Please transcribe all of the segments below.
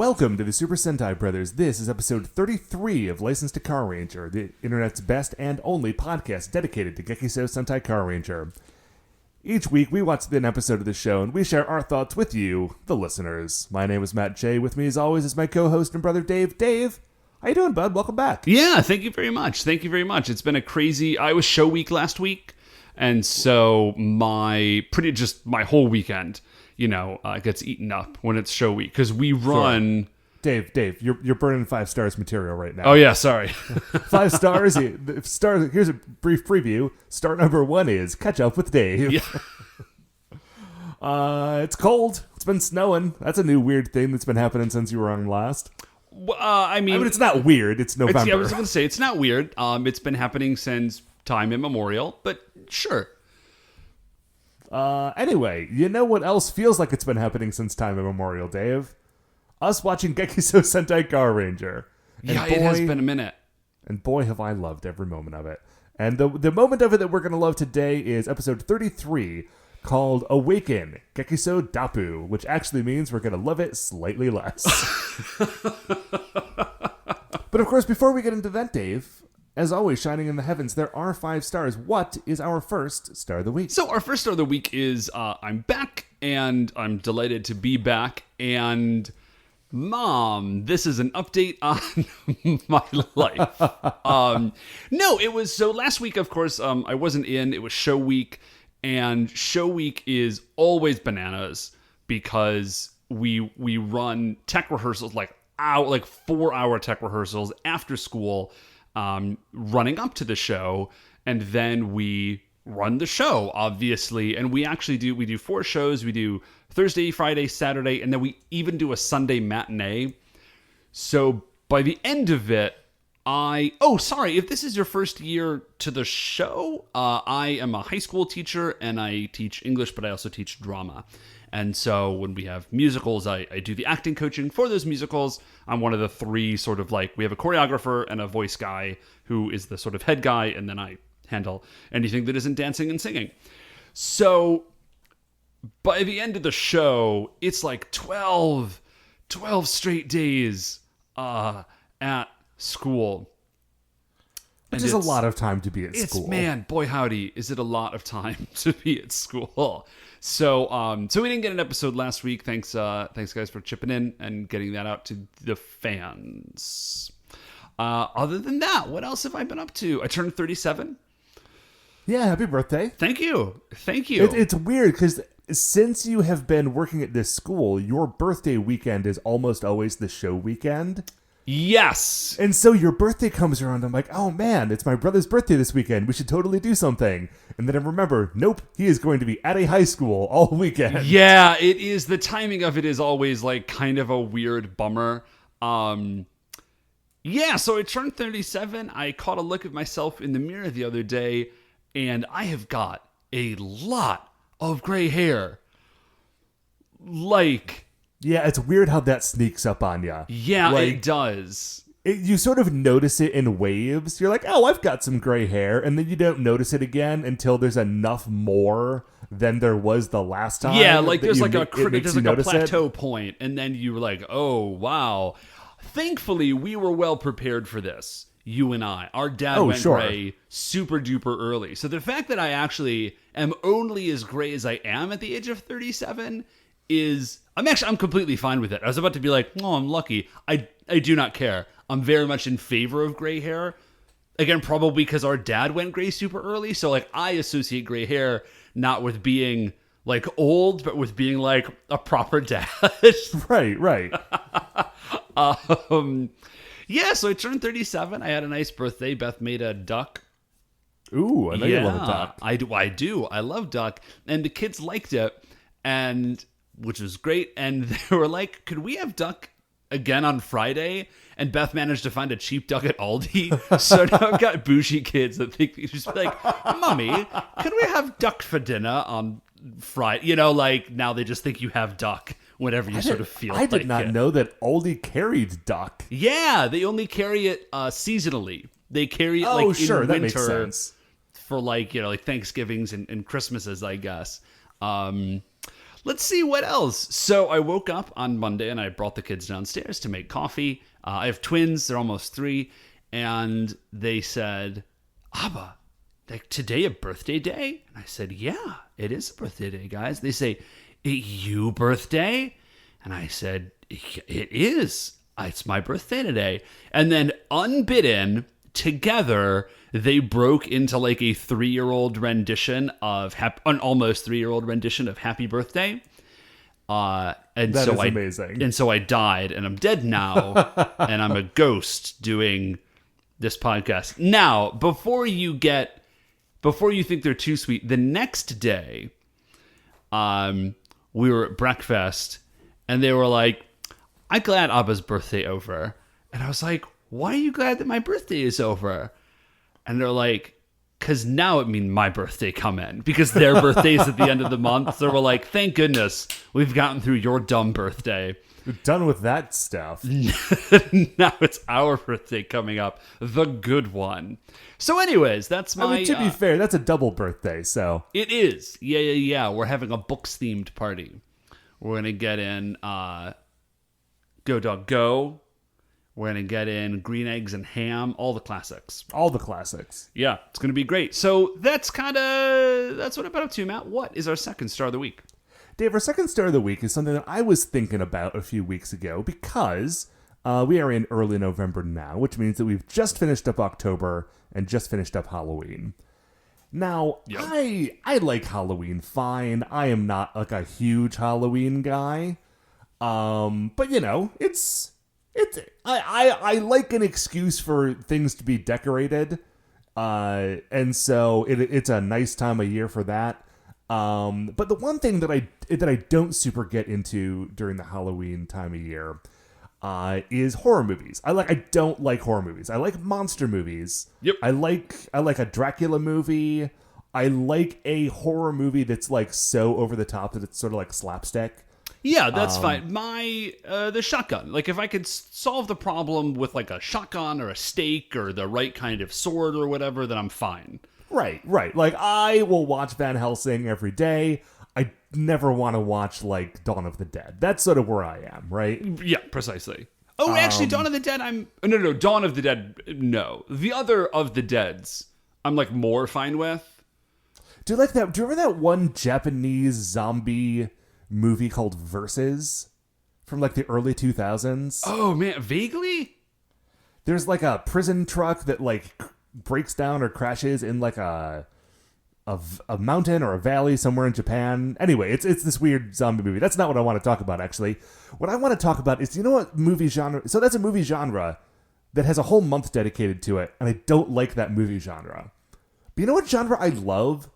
Welcome to the Super Sentai Brothers. This is episode 33 of License to Carranger, the internet's best and only podcast dedicated to Gekisou Sentai Carranger. Each week, we watch an episode of the show, and we share our thoughts with you, the listeners. My name is Matt J. With me, as always, is my co-host and brother, Dave. Dave, how you doing, bud? Welcome back. Yeah, thank you very much. Thank you very much. It's been a crazy... I was show week last week, and so my whole weekend, gets eaten up when it's show week, because we run... Sure. Dave, you're burning 5 stars material right now. Oh, yeah, sorry. 5 stars. Here's a brief preview. Star number 1 is Catch Up with Dave. Yeah. It's cold. It's been snowing. That's a new weird thing that's been happening since you were on last. I mean, it's not weird. It's November. I was going to say, it's not weird. It's been happening since time immemorial, but sure. Anyway, you know what else feels like it's been happening since time immemorial, Dave? Us watching Gekisou Sentai Carranger. Yeah, it has been a minute. And boy, have I loved every moment of it. And the moment of it that we're going to love today is episode 33, called Awaken, Gekisou Dappu, which actually means we're going to love it slightly less. But of course, before we get into that, Dave, as always, shining in the heavens, there are 5 stars. What is our first star of the week? So our first star of the week is I'm back, and I'm delighted to be back, and... Mom, this is an update on my life. No, it was, so last week, of course, I wasn't in, it was show week, and show week is always bananas because we run tech rehearsals, like 4-hour tech rehearsals after school, running up to the show, and then we run the show, obviously, and we do 4 shows. We do Thursday, Friday, Saturday, and then we even do a Sunday matinee. So by the end of it, if this is your first year to the show, I am a high school teacher and I teach English, but I also teach drama. And so when we have musicals, I do the acting coaching for those musicals. I'm one of the 3 sort of we have a choreographer and a voice guy who is the sort of head guy, and then I handle anything that isn't dancing and singing. So by the end of the show, it's like 12 straight days at school. Which is a lot of time to be at school. Man, boy howdy, is it a lot of time to be at school. So we didn't get an episode last week. Thanks guys for chipping in and getting that out to the fans. Other than that, what else have I been up to? I turned 37. Yeah, happy birthday. Thank you. It's weird because since you have been working at this school, your birthday weekend is almost always the show weekend. Yes. And so your birthday comes around, I'm like, oh man, it's my brother's birthday this weekend. We should totally do something. And then I remember, nope, he is going to be at a high school all weekend. Yeah, it is. The timing of it is always kind of a weird bummer. Yeah, so I turned 37. I caught a look at myself in the mirror the other day, and I have got a lot of gray hair. Yeah, it's weird how that sneaks up on you. Yeah, it does. You sort of notice it in waves. You're like, oh, I've got some gray hair. And then you don't notice it again until there's enough more than there was the last time. Yeah, there's a plateau point, and then you were like, oh, wow. Thankfully, we were well prepared for this. You and I. Our dad went gray super duper early. So the fact that I actually am only as gray as I am at the age of 37 is... I'm completely fine with it. I was about to be like, oh, I'm lucky. I do not care. I'm very much in favor of gray hair. Again, probably because our dad went gray super early. So I associate gray hair not with being old, but with being a proper dad. Right. Yeah, so I turned 37. I had a nice birthday. Beth made a duck. Ooh, I know you love a duck. I do. I love duck. And the kids liked it, which was great. And they were like, could we have duck again on Friday? And Beth managed to find a cheap duck at Aldi. So now I've got bougie kids that think, just be like, Mommy, can we have duck for dinner on Friday? Now they just think you have duck whenever you sort of feel like it. I did not know that Aldi carried duck. Yeah, they only carry it seasonally. They carry it in that winter makes sense. For Thanksgivings and Christmases, I guess. let's see what else. So I woke up on Monday and I brought the kids downstairs to make coffee. I have twins. They're almost 3. And they said, Abba, like today a birthday day? And I said, yeah, it is a birthday day, guys. They say, you birthday? And I said, it is. It's my birthday today. And then unbidden, together, they broke into like a 3-year-old rendition of an almost 3-year-old rendition of Happy Birthday. And that so is amazing. And so I died, and I'm dead now, and I'm a ghost doing this podcast. Now, before you think they're too sweet, the next day, we were at breakfast, and they were like, I'm glad Abba's birthday over. And I was like, why are you glad that my birthday is over? And they're like, because now it means my birthday come in. Because their birthday's at the end of the month. So we're like, thank goodness we've gotten through your dumb birthday. We're done with that stuff. Now it's our birthday coming up. The good one. So anyways, that's my... I mean, to be fair, that's a double birthday, so... It is. Yeah. We're having a books-themed party. We're going to get in Go Dog Go. We're going to get in Green Eggs and Ham. All the classics. All the classics. Yeah, it's going to be great. So that's what I've been up to, Matt. What is our second star of the week? Dave, our second star of the week is something that I was thinking about a few weeks ago because we are in early November now, which means that we've just finished up October and just finished up Halloween. Now, yep. I like Halloween fine. I am not like a huge Halloween guy. But you know, I like an excuse for things to be decorated. And so it's a nice time of year for that. But the one thing that I don't super get into during the Halloween time of year is horror movies. I don't like horror movies. I like monster movies. Yep. I like a Dracula movie. I like a horror movie that's like so over the top that it's sort of like slapstick. Yeah, that's fine. The shotgun. Like if I could solve the problem with like a shotgun or a stake or the right kind of sword or whatever, then I'm fine. Right. Like I will watch Van Helsing every day. I never want to watch like Dawn of the Dead. That's sort of where I am, right? Yeah, precisely. Oh, actually, Dawn of the Dead, No, Dawn of the Dead, no. The other of the Deads, I'm like more fine with. Do you like that? Do you remember that one Japanese zombie movie called Versus from like the early 2000s? Oh man, vaguely? There's like a prison truck that like breaks down or crashes in like a mountain or a valley somewhere in Japan. Anyway, it's this weird zombie movie. That's not what I want to talk about, actually. What I want to talk about is, you know what movie genre... So that's a movie genre that has a whole month dedicated to it, and I don't like that movie genre. But you know what genre I love?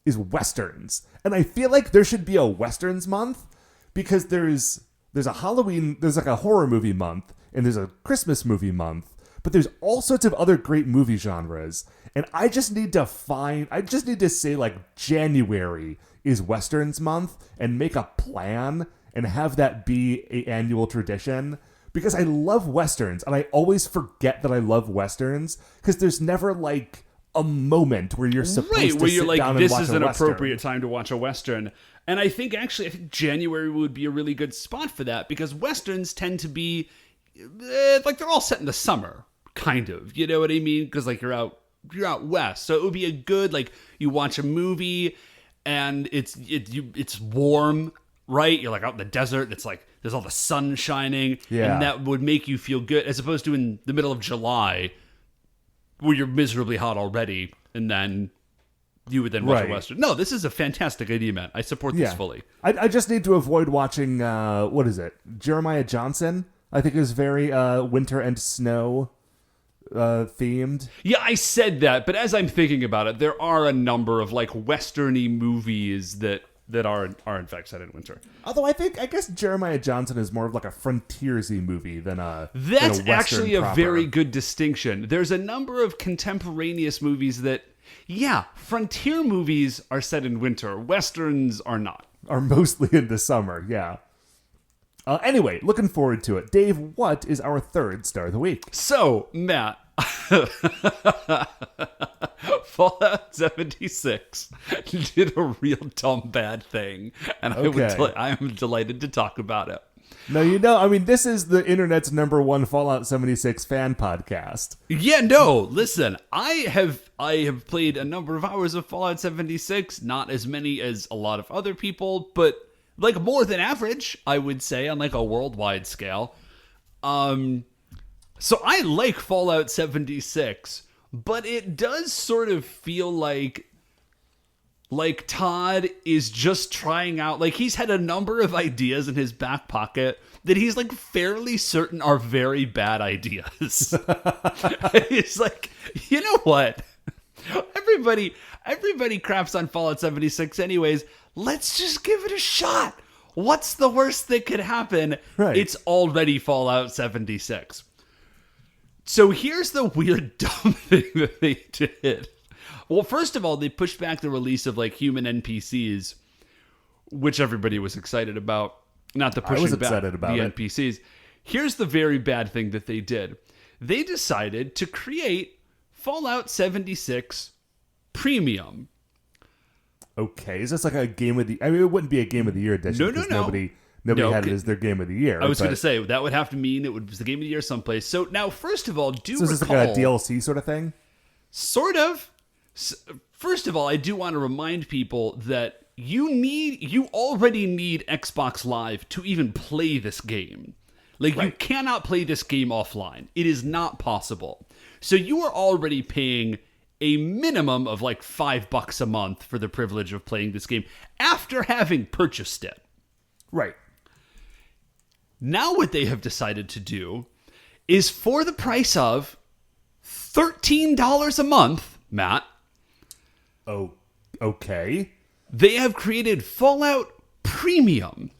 Is Westerns. And I feel like there should be a Westerns month, because there's a Halloween... There's like a horror movie month, and there's a Christmas movie month, but there's all sorts of other great movie genres. And I just need to say like January is Westerns month and make a plan and have that be an annual tradition, because I love Westerns and I always forget that I love Westerns because there's never like a moment where you're supposed to where you're sit like, down and this watch is a an Western. appropriate time to watch a Western. And I think January would be a really good spot for that, because Westerns tend to be like they're all set in the summer, kind of. You know what I mean? Because like you're out west, so it would be a good, like, you watch a movie and it's warm, right? You're like out in the desert, it's like there's all the sun shining, and that would make you feel good, as opposed to in the middle of July where you're miserably hot already, and then you would then watch a Western. No, this is a fantastic idea, man. I support this fully. I just need to avoid watching what is it? Jeremiah Johnson, I think, is very winter and snow themed. Yeah, I said that, but as I'm thinking about it, there are a number of like Western-y movies that are in fact set in winter. Although I guess Jeremiah Johnson is more of like a frontiersy movie than a That's than a actually a proper. very good distinction. There's a number of contemporaneous movies that, frontier movies are set in winter. Westerns are not. Are mostly in the summer, yeah. Anyway, looking forward to it. Dave, what is our third star of the week? So, Matt, Fallout 76 did a real dumb bad thing, and I am delighted to talk about it. No, this is the internet's #1 Fallout 76 fan podcast. Yeah, no, listen, I have played a number of hours of Fallout 76, not as many as a lot of other people, but like more than average, I would say, on like a worldwide scale. So I like Fallout 76, but it does sort of feel like Todd is just trying out, like he's had a number of ideas in his back pocket that he's like fairly certain are very bad ideas. It's like, you know what? Everybody craps on Fallout 76 anyways. Let's just give it a shot. What's the worst that could happen? Right. It's already Fallout 76. So here's the weird dumb thing that they did. Well, first of all, they pushed back the release of like human NPCs, which everybody was excited about. Not the pushing back the NPCs. Here's the very bad thing that they did. They decided to create Fallout 76 Premium. Okay, is this like a game of the? I mean, it wouldn't be a game of the year edition. No. Nobody had it as their game of the year. I was going to say that would have to mean it was the game of the year someplace. So now, first of all, is this like a DLC sort of thing? Sort of. First of all, I do want to remind people that you already need Xbox Live to even play this game. Like, right. You cannot play this game offline. It is not possible. So you are already paying a minimum of like $5 a month for the privilege of playing this game after having purchased it. Right. Now what they have decided to do is for the price of $13 a month, Matt. Oh, okay. They have created Fallout Premium,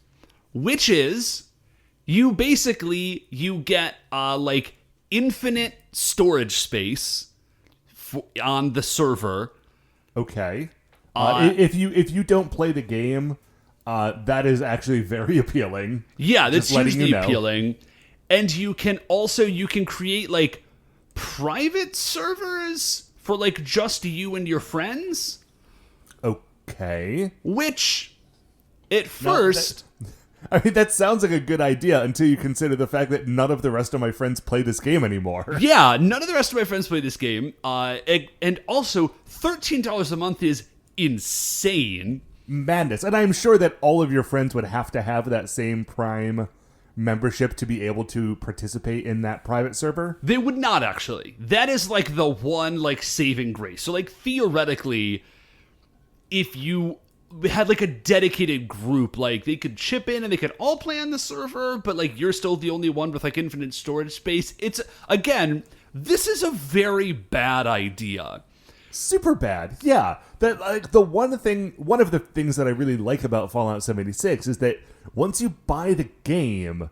which is you get like infinite storage space on the server. Okay. If you don't play the game, that is actually very appealing. Yeah, that's hugely appealing. And you can create like private servers for like just you and your friends. Okay. Which, at first... that sounds like a good idea until you consider the fact that none of the rest of my friends play this game anymore. Yeah, none of the rest of my friends play this game. And also, $13 a month is insane. Madness. And I'm sure that all of your friends would have to have that same Prime membership to be able to participate in that private server. They would not, actually. That is like the one like saving grace. So like theoretically, if you had like a dedicated group, like they could chip in and they could all play on the server, but like you're still the only one with like infinite storage space. It's, again, this is a very bad idea. Super bad. Yeah. That like one of the things that I really like about Fallout 76 is that once you buy the game,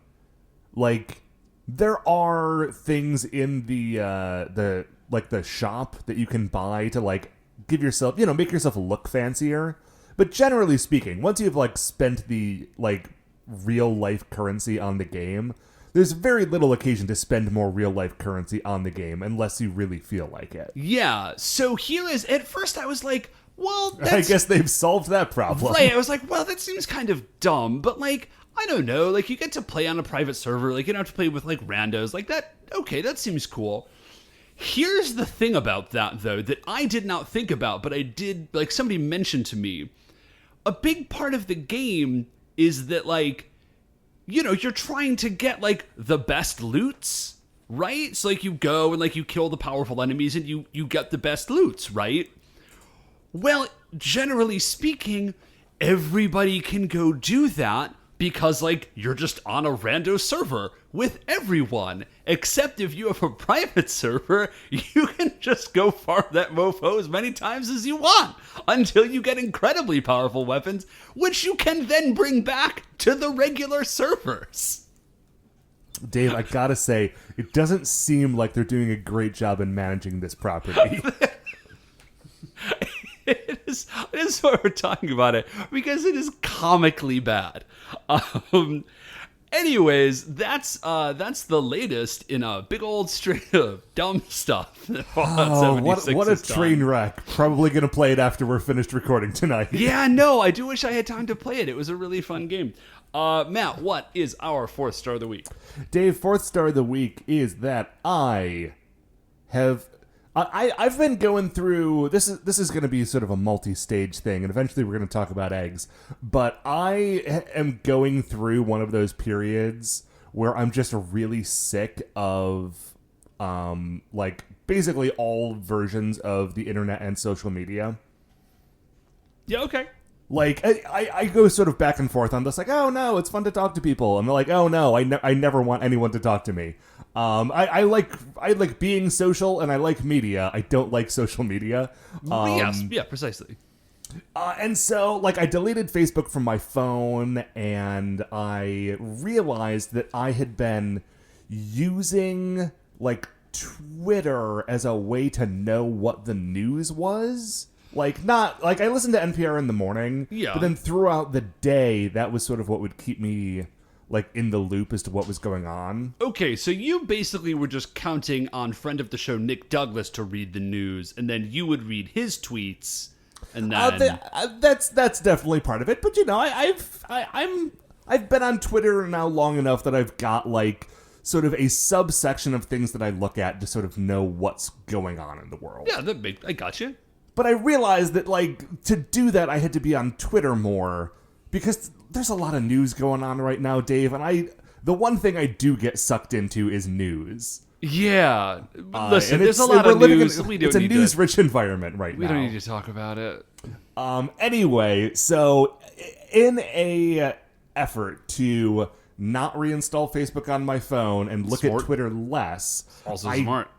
like there are things in the shop that you can buy to like give yourself, make yourself look fancier. But generally speaking, once you've like spent the like real life currency on the game, there's very little occasion to spend more real life currency on the game unless you really feel like it. Yeah. So here is, at first I was like, well, I guess they've solved that problem. Right. I was like, well, that seems kind of dumb, but like, I don't know, like you get to play on a private server, like you don't have to play with like randos like that. Okay, that seems cool. Here's the thing about that, though, that I did not think about, but I did, like, somebody mentioned to me. A big part of the game is that, like, you're trying to get, like, the best loots, right? So, like, you go and, like, you kill the powerful enemies and you get the best loots, right? Well, generally speaking, everybody can go do that because, like, you're just on a rando server with everyone. Except if you have a private server, you can just go farm that mofo as many times as you want until you get incredibly powerful weapons, which you can then bring back to the regular servers. Dave, I gotta say, it doesn't seem like they're doing a great job in managing this property. It is why we're talking about it, because it is comically bad. Anyways, that's the latest in a big old string of dumb stuff. That Fallout 76 what a has done. train wreck. Probably going to play it after we're finished recording tonight. Yeah, no, I do wish I had time to play it. It was a really fun game. Matt, what is our 4th star of the week? Dave, 4th star of the week is that I've been going through this is going to be sort of a multi-stage thing, and eventually we're going to talk about eggs, but I am going through one of those periods where I'm just really sick of like basically all versions of the internet and social media. Yeah, okay. Like, I go sort of back and forth on this, like, oh no, it's fun to talk to people. And they're like, oh no, I never want anyone to talk to me. I like being social, and I like media. I don't like social media. Yes, yeah, precisely. And so, like, I deleted Facebook from my phone, and I realized that I had been using, like, Twitter as a way to know what the news was. Like, not, like, I listened to NPR in the morning, yeah, but then throughout the day, that was sort of what would keep me, like, in the loop as to what was going on. Okay, so you basically were just counting on friend of the show Nick Douglas to read the news, and then you would read his tweets, and then... That's definitely part of it, but, you know, I've been on Twitter now long enough that I've got, like, sort of a subsection of things that I look at to sort of know what's going on in the world. Yeah, I got you. But I realized that, like, to do that, I had to be on Twitter more, because there's a lot of news going on right now, Dave, and the one thing I do get sucked into is news. Yeah. Listen, there's a lot of news. It's a news-rich environment right now. We don't need to talk about it. Anyway, so in a effort to not reinstall Facebook on my phone and look at Twitter less, also smart.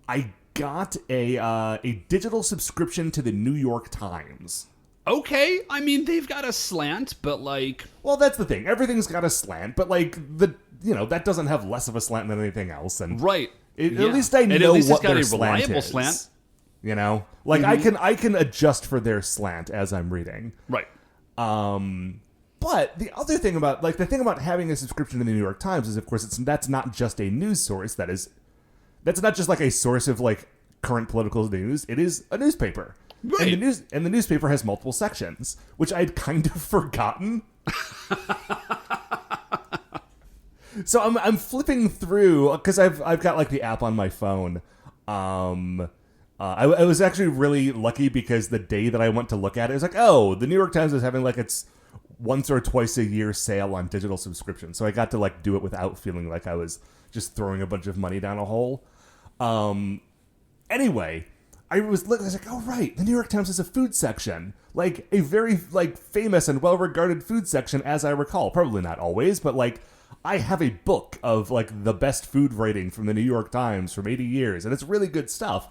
I got a digital subscription to the New York Times. Okay, I mean, they've got a slant, but like... Well, that's the thing. Everything's got a slant, but like, that doesn't have less of a slant than anything else. And right. At least I know what their slant is. Slant. You know? Like, I can adjust for their slant as I'm reading. Right. But the other thing about, like, the thing about having a subscription to the New York Times is, of course, that's not just a news source. That's not just like a source of like current political news. It is a newspaper, right? And the newspaper has multiple sections, which I'd kind of forgotten. So I'm flipping through because I've got like the app on my phone. I was actually really lucky because the day that I went to look at it, it was like, oh, the New York Times is having like its once or twice a year sale on digital subscription. So I got to like do it without feeling like I was just throwing a bunch of money down a hole. Anyway, I was like, oh right, the New York Times has a food section, like a very like famous and well-regarded food section, as I recall. Probably not always, but like I have a book of like the best food rating from the New York Times from 80 years, and it's really good stuff.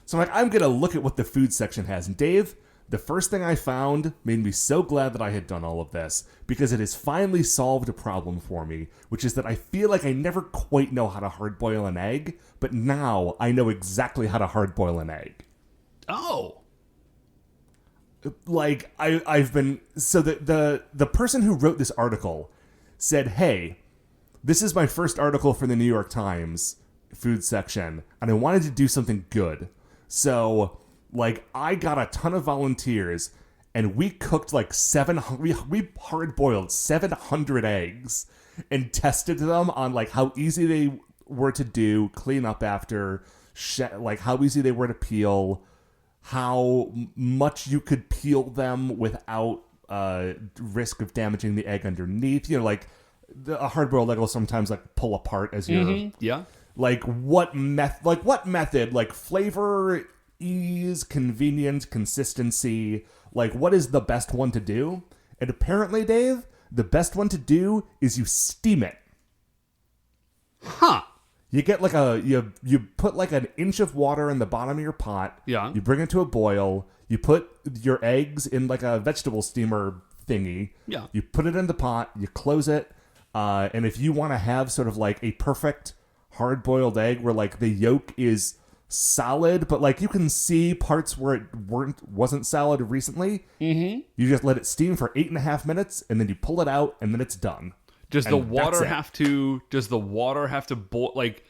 So I'm like, I'm gonna look at what the food section has, and Dave, the first thing I found made me so glad that I had done all of this, because it has finally solved a problem for me, which is that I feel like I never quite know how to hard-boil an egg, but now I know exactly how to hard-boil an egg. Oh. Like, I've been... So the person who wrote this article said, hey, this is my first article for the New York Times food section, and I wanted to do something good. So... like, I got a ton of volunteers, and we cooked like we hard-boiled 700 eggs and tested them on like how easy they were to do, clean up after, like how easy they were to peel, how much you could peel them without risk of damaging the egg underneath. You know, like a hard-boiled egg will sometimes like pull apart as you're... Yeah. Like what method, like flavor... ease, convenience, consistency, like what is the best one to do? And apparently, Dave, the best one to do is you steam it. Huh. You get like you put like an inch of water in the bottom of your pot. Yeah. You bring it to a boil. You put your eggs in like a vegetable steamer thingy. Yeah. You put it in the pot. You close it. And if you want to have sort of like a perfect hard-boiled egg where like the yolk is solid, but like you can see parts where it wasn't solid recently. You just let it steam for 8.5 minutes, and then you pull it out, and then it's done. Does the And water that's it. have to boil? Like,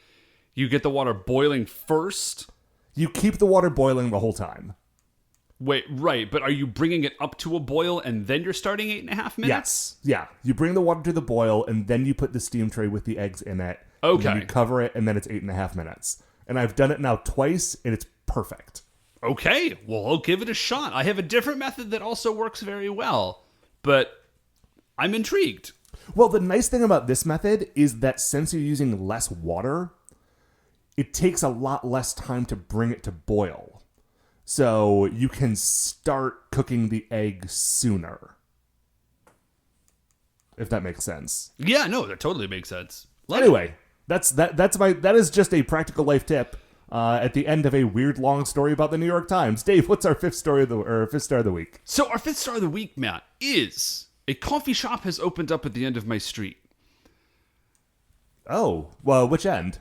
you get the water boiling first? You keep the water boiling the whole time. Wait, right. But are you bringing it up to a boil and then you're starting 8.5 minutes? Yes. Yeah. You bring the water to the boil, and then you put the steam tray with the eggs in it. Okay. And then you cover it, and then it's 8.5 minutes. And I've done it now twice, and it's perfect. Okay, well, I'll give it a shot. I have a different method that also works very well, but I'm intrigued. Well, the nice thing about this method is that since you're using less water, it takes a lot less time to bring it to boil. So you can start cooking the egg sooner. If that makes sense. Yeah, no, that totally makes sense. Anyway, that is just a practical life tip at the end of a weird long story about the New York Times. Dave, what's our fifth star of the week? So our fifth star of the week, Matt, is a coffee shop has opened up at the end of my street. Oh, well, which end?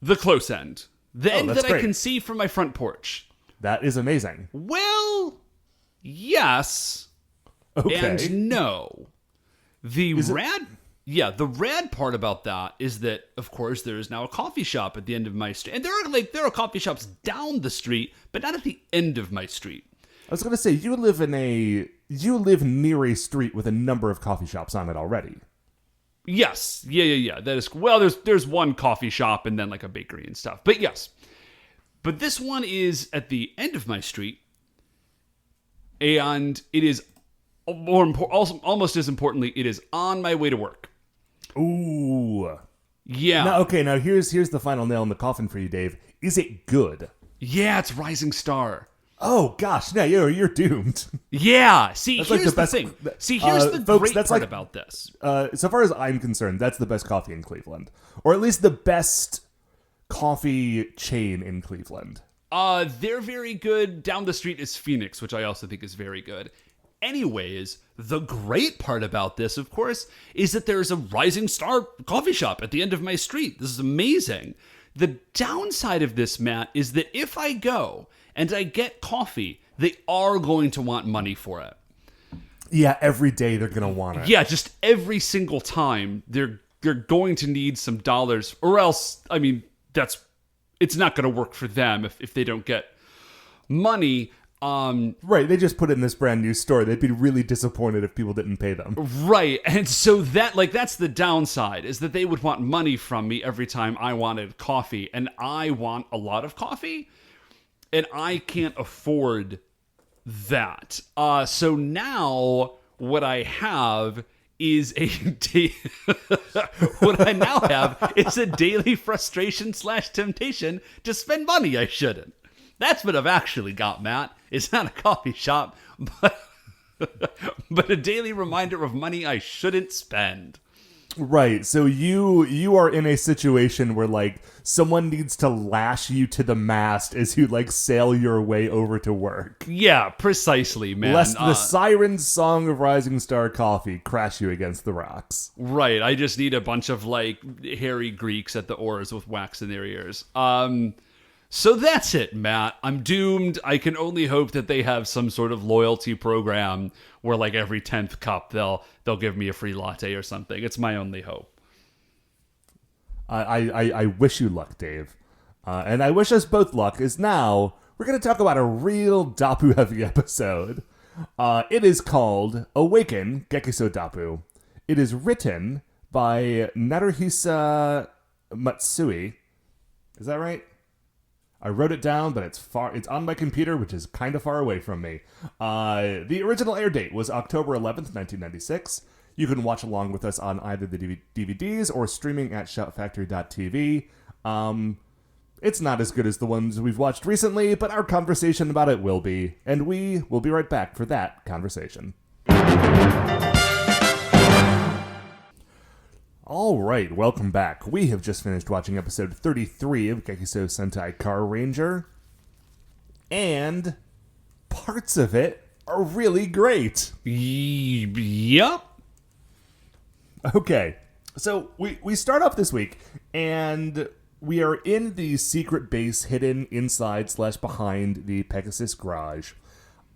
The close end. The end that's that great. I can see from my front porch. That is amazing. Well, yes Okay. and no. The rad part about that is that, of course, there is now a coffee shop at the end of my street. And there are coffee shops down the street, but not at the end of my street. I was going to say, you live near a street with a number of coffee shops on it already. Yes. Yeah. That is, well, there's one coffee shop and then like a bakery and stuff. But yes. But this one is at the end of my street. And it is almost as importantly, it is on my way to work. Ooh. Yeah. Now here's the final nail in the coffin for you, Dave. Is it good? Yeah, it's Rising Star. Oh gosh, no, you're doomed. Yeah. See, That's here's like the the best thing. See, here's the folks, great that's part like- about this. So far as I'm concerned, that's the best coffee in Cleveland, or at least the best coffee chain in Cleveland. They're very good. Down the street is Phoenix, which I also think is very good. Anyways, the great part about this, of course, is that there's a Rising Star coffee shop at the end of my street. This is amazing. The downside of this, Matt, is that if I go and I get coffee, they are going to want money for it. Yeah, every day they're gonna want it. Yeah, just every single time they're going to need some dollars, or else, I mean, it's not going to work for them if they don't get money. Right, they just put it in this brand new store. They'd be really disappointed if people didn't pay them. Right, and so that's the downside, is that they would want money from me every time I wanted coffee, and I want a lot of coffee, and I can't afford that. So now what I have is what I now have is a daily frustration / temptation to spend money I shouldn't. That's what I've actually got, Matt. It's not a coffee shop, but a daily reminder of money I shouldn't spend. Right, so you are in a situation where, like, someone needs to lash you to the mast as you, like, sail your way over to work. Yeah, precisely, man. Lest the siren song of Rising Star Coffee crash you against the rocks. Right, I just need a bunch of, like, hairy Greeks at the oars with wax in their ears. So that's it, Matt. I'm doomed. I can only hope that they have some sort of loyalty program where, like, every 10th cup they'll give me a free latte or something. It's my only hope. I wish you luck, Dave. And I wish us both luck, as now we're going to talk about a real Dappu-heavy episode. It is called Awaken, Gekisou Dappu. It is written by Naruhisa Matsui. Is that right? I wrote it down, but it's on my computer, which is kind of far away from me. The original air date was October 11th, 1996. You can watch along with us on either the DVDs or streaming at shoutfactory.tv. It's not as good as the ones we've watched recently, but our conversation about it will be, and we will be right back for that conversation. All right, welcome back. We have just finished watching episode 33 of Gekisou Sentai Carranger, and parts of it are really great. Yep. Okay, so we start off this week, and we are in the secret base hidden inside / behind the Pegasus garage.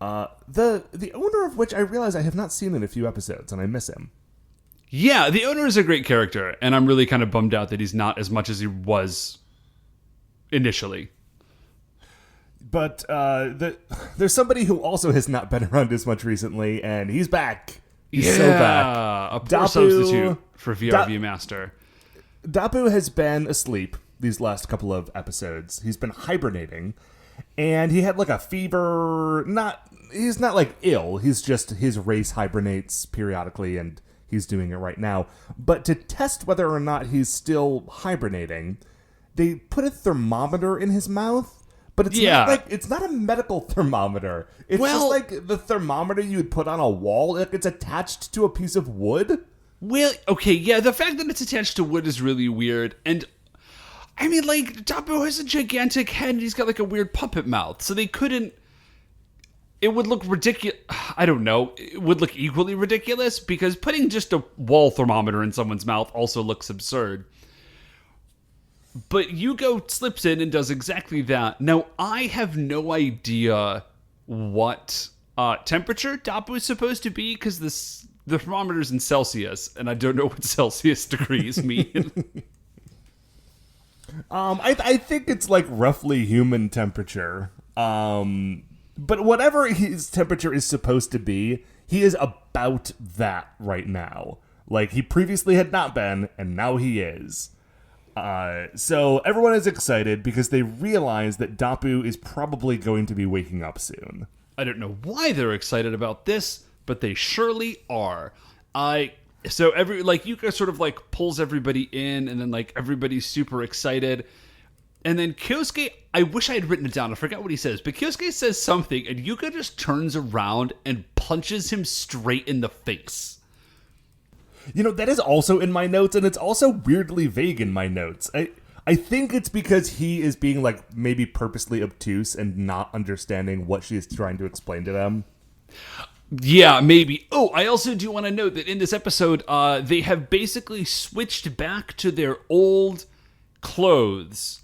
The owner of which I realize I have not seen in a few episodes, and I miss him. Yeah, the owner is a great character, and I'm really kind of bummed out that he's not as much as he was initially. But there's somebody who also has not been around as much recently, and he's back. He's so back. A poor substitute for VRV Master. Dappu has been asleep these last couple of episodes. He's been hibernating, and he had like a fever. He's not like ill. He's just, his race hibernates periodically, and he's doing it right now. But to test whether or not he's still hibernating, they put a thermometer in his mouth. But it's not a medical thermometer. It's just like the thermometer you would put on a wall. Like, it's attached to a piece of wood. Well, okay, yeah, the fact that it's attached to wood is really weird. And, I mean, like, Dappu has a gigantic head and he's got, like, a weird puppet mouth. So they couldn't... It would look ridiculous. I don't know. It would look equally ridiculous because putting just a wall thermometer in someone's mouth also looks absurd. But Yugo slips in and does exactly that. Now, I have no idea what temperature Dappu is supposed to be because the thermometer's in Celsius, and I don't know what Celsius degrees mean. I think it's like roughly human temperature. But whatever his temperature is supposed to be, he is about that right now. Like, he previously had not been, and now he is. So everyone is excited because they realize that Dappu is probably going to be waking up soon. I don't know why they're excited about this, but they surely are. So Yuka sort of like pulls everybody in, and then like everybody's super excited. And then Kyosuke, I wish I had written it down. I forgot what he says, but Kyosuke says something, and Yuka just turns around and punches him straight in the face. You know, that is also in my notes, and it's also weirdly vague in my notes. I think it's because he is being, like, maybe purposely obtuse and not understanding what she is trying to explain to them. Yeah, maybe. Oh, I also do want to note that in this episode, they have basically switched back to their old clothes,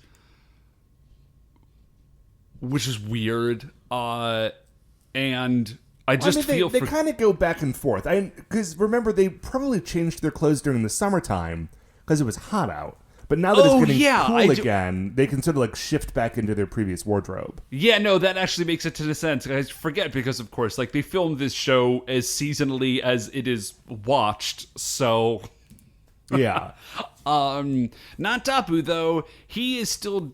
which is weird. And... I feel they kind of go back and forth. Because remember, they probably changed their clothes during the summertime because it was hot out. But now that it's getting cool again, they can sort of like shift back into their previous wardrobe. Yeah, no, that actually makes a ton of sense. I forget because, of course, like they filmed this show as seasonally as it is watched. So, yeah. Not Dappu though. He is still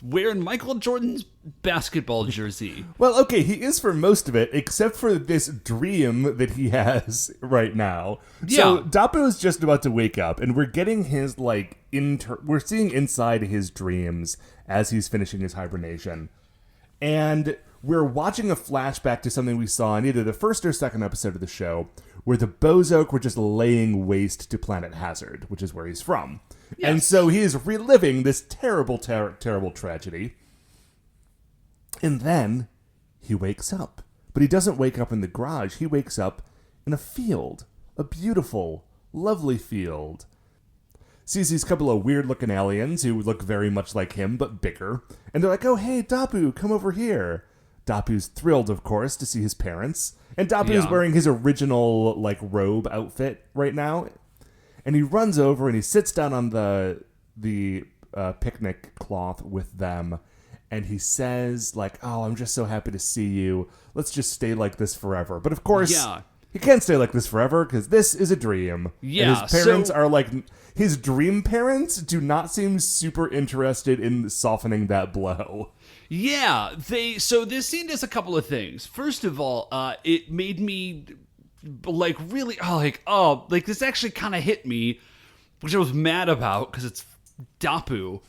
wearing Michael Jordan's basketball jersey. Well, okay, he is for most of it, except for this dream that he has right now. Yeah. So Dappu is just about to wake up, and we're getting his, like, we're seeing inside his dreams as he's finishing his hibernation. And we're watching a flashback to something we saw in either the first or second episode of the show, where the Bozoke were just laying waste to Planet Hazard, which is where he's from. Yes. And so he is reliving this terrible, terrible tragedy. And then he wakes up. But he doesn't wake up in the garage. He wakes up in a field. A beautiful, lovely field. Sees these couple of weird-looking aliens who look very much like him, but bigger. And they're like, oh, hey, Dappu, come over here. Dappu's thrilled, of course, to see his parents. And Dappu is wearing his original, like, robe outfit right now. And he runs over and he sits down on the picnic cloth with them. And he says, like, oh, I'm just so happy to see you. Let's just stay like this forever. But of course, he can't stay like this forever because this is a dream. Yeah, and his parents are like, his dream parents do not seem super interested in softening that blow. Yeah, so this scene does a couple of things. First of all, it made me like really, this actually kind of hit me, which I was mad about because it's Dappu.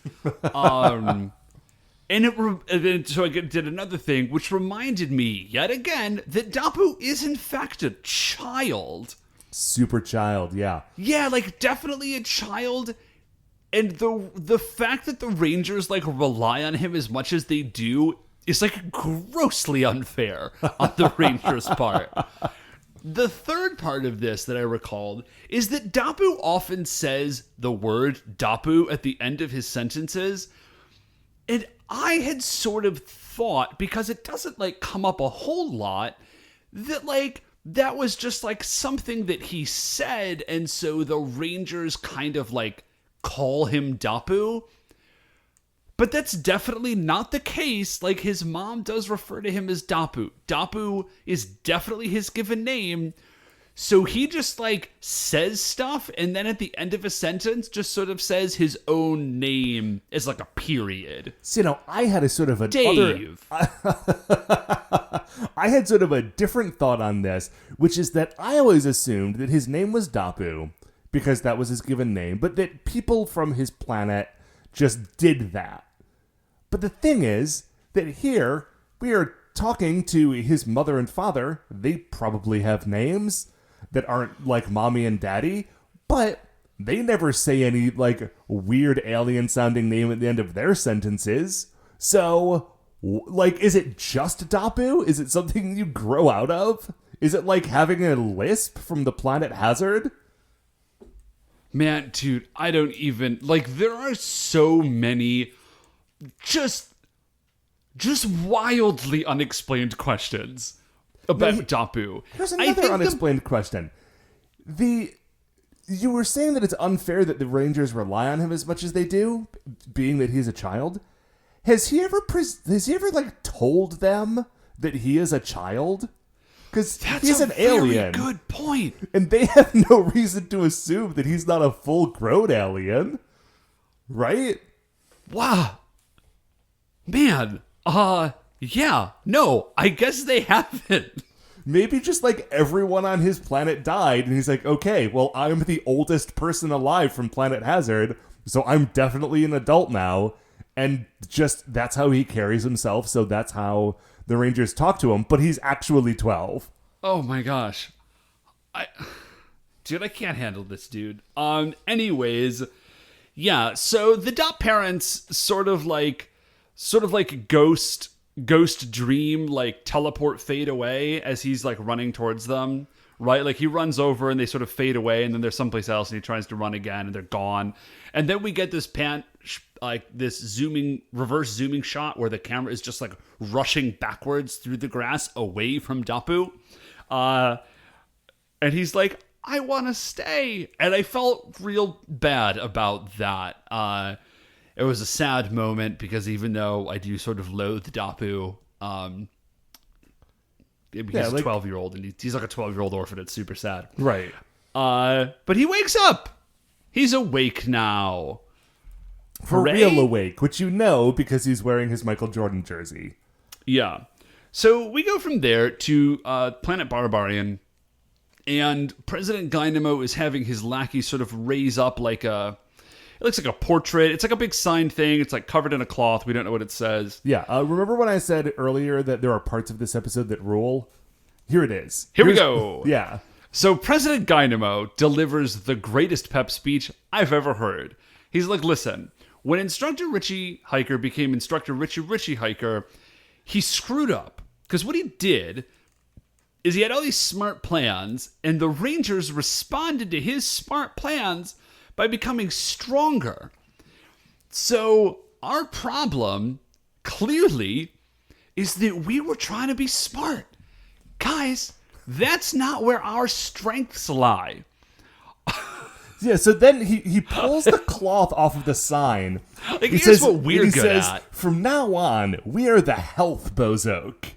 So I did another thing, which reminded me, yet again, that Dappu is in fact a child. Super child, yeah. Yeah, like, definitely a child. And the fact that the Rangers, like, rely on him as much as they do is, like, grossly unfair on the Rangers' part. The third part of this that I recalled is that Dappu often says the word Dappu at the end of his sentences. And I had sort of thought, because it doesn't, like, come up a whole lot, that, like, that was just like something that he said, and so the Rangers kind of like call him Dappu. But that's definitely not the case. Like, his mom does refer to him as Dappu. Dappu is definitely his given name. So he just, like, says stuff, and then at the end of a sentence just sort of says his own name as, like, a period. So, I had a sort of Dave. I had sort of a different thought on this, which is that I always assumed that his name was Dappu, because that was his given name, but that people from his planet just did that. But the thing is that here we are talking to his mother and father. They probably have names that aren't like mommy and daddy, but they never say any like weird alien sounding name at the end of their sentences. So, like, is it just Dappu? Is it something you grow out of? Is it like having a lisp from the planet Hazard? Man, dude, I don't even... Like, there are so many just wildly unexplained questions about Dappu. Here's another unexplained question. You were saying that it's unfair that the Rangers rely on him as much as they do, being that he's a child. Has he ever like told them that he is a child? Because he's an alien. That's a very good point. And they have no reason to assume that he's not a full-grown alien. Right? Wow. Man. Yeah. No, I guess they haven't. Maybe just like everyone on his planet died, and he's like, okay, well, I'm the oldest person alive from Planet Hazard, so I'm definitely an adult now. And just that's how he carries himself, so that's how the Rangers talk to him, but he's actually 12. Oh my gosh. Dude, I can't handle this, dude. Anyways, yeah, so the Dap parents sort of like ghost dream, like teleport fade away as he's like running towards them, right? Like he runs over and they sort of fade away, and then they're someplace else and he tries to run again and they're gone. And then we get this this reverse zooming shot where the camera is just like rushing backwards through the grass away from Dappu. And he's like, I want to stay. And I felt real bad about that. It was a sad moment because even though I do sort of loathe Dappu, he's a 12-year-old and he's like a 12-year-old orphan. It's super sad. Right. But he wakes up. He's awake now. For real awake, which you know because he's wearing his Michael Jordan jersey. Yeah. So we go from there to Planet Barbarian, and President Dynamo is having his lackey sort of raise up like it looks like a portrait. It's like a big sign thing. It's like covered in a cloth. We don't know what it says. Yeah. Remember when I said earlier that there are parts of this episode that rule? Here it is. Here we go. Yeah. So President Dynamo delivers the greatest pep speech I've ever heard. He's like, listen, when Instructor Richie Hiker became Instructor Richie Hiker, he screwed up. Because what he did is he had all these smart plans, and the Rangers responded to his smart plans by becoming stronger. So our problem, clearly, is that we were trying to be smart. Guys, that's not where our strengths lie. Yeah, so then he pulls the cloth off of the sign. Like, here's what we're good at. From now on, we are the health bozoke.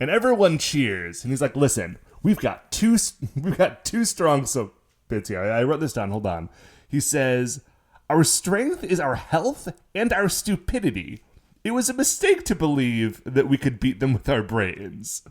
And everyone cheers. And he's like, listen, we've got two strong bits here. I wrote this down. Hold on. He says, our strength is our health and our stupidity. It was a mistake to believe that we could beat them with our brains.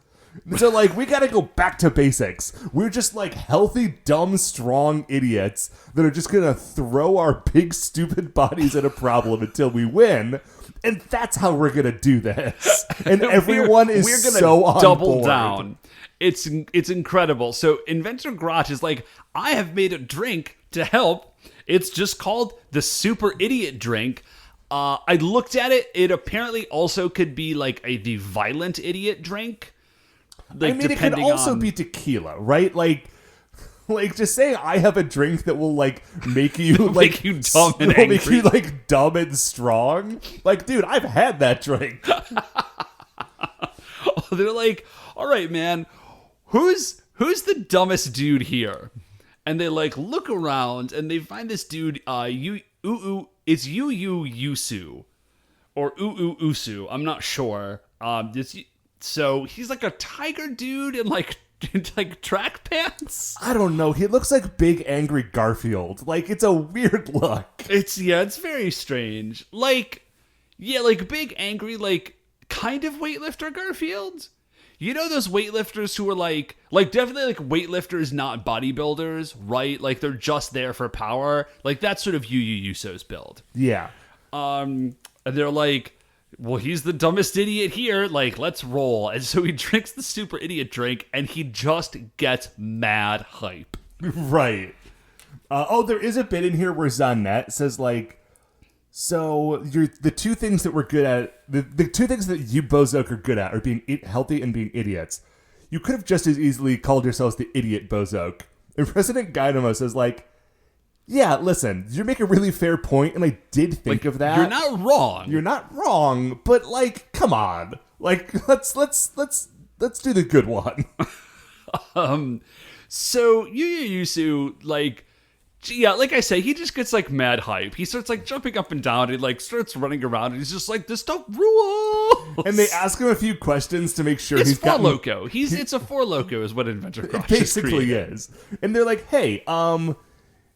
So, like, we gotta go back to basics. We're just, like, healthy, dumb, strong idiots that are just gonna throw our big, stupid bodies at a problem until we win. And that's how we're gonna do this. And everyone is we're gonna so on double board. down. It's incredible. So, Inventor Grotch is like, I have made a drink to help. It's just called the Super Idiot Drink. I looked at it. It apparently also could be, like, the Violent Idiot Drink. Like, I mean, it could also be tequila, right? Like just saying I have a drink that will like make you like make you dumb and angry. Make you like dumb and strong. Like, dude, I've had that drink. They're like, all right, man, who's who's the dumbest dude here? And they like look around and they find this dude, it's Yusu or Usu. I'm not sure. So he's like a tiger dude in like track pants. I don't know. He looks like Big Angry Garfield. Like, it's a weird look. It's very strange. Like Big Angry, like kind of weightlifter Garfield. You know those weightlifters who are like definitely like weightlifters, not bodybuilders, right? Like they're just there for power. Like that's sort of Yusu's build. Yeah. And they're like, well, he's the dumbest idiot here. Like, let's roll. And so he drinks the super idiot drink, and he just gets mad hype. Right. There is a bit in here where Zanet says like, so the two things that we're good at, the two things that you Bozok are good at are being healthy and being idiots. You could have just as easily called yourselves the idiot Bozok. And President Gaidamo says like, yeah, listen, you make a really fair point, and I did think of that. You're not wrong. You're not wrong, but like, come on, like let's do the good one. So Yusu, like. Yeah, like I say, he just gets like mad hype. He starts like jumping up and down. He like starts running around, and he's just like, "This stuff rules!" And they ask him a few questions to make sure it's he's got Loco. It's a Four Loco, is what Adventure Crush basically is. And they're like, "Hey,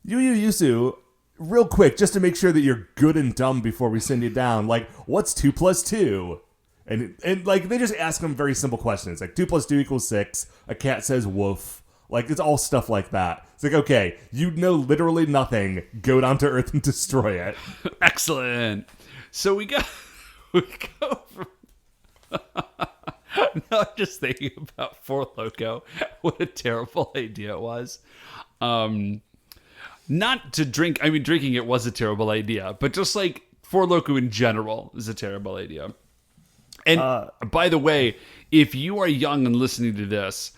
Yusu, real quick, just to make sure that you're good and dumb before we send you down. Like, what's 2 + 2?" And like they just ask him very simple questions, like 2 + 2 = 6. A cat says woof. Like, it's all stuff like that. It's like, okay, you know literally nothing. Go down to Earth and destroy it. Excellent. So we go from... Now I'm just thinking about Four Loko. What a terrible idea it was. Not to drink... I mean, drinking it was a terrible idea. But just, like, Four Loko in general is a terrible idea. And, by the way, if you are young and listening to this...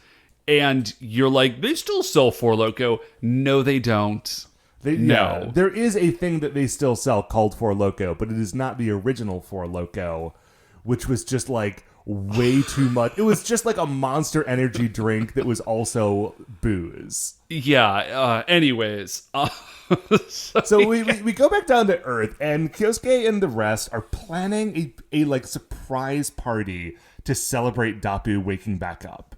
and you're like, they still sell Four Loko. No, they don't. No. There is a thing that they still sell called Four Loko, but it is not the original Four Loko, which was just like way too much. It was just like a Monster Energy drink that was also booze. Yeah, anyways. So we go back down to Earth, and Kyosuke and the rest are planning a like surprise party to celebrate Dappu waking back up.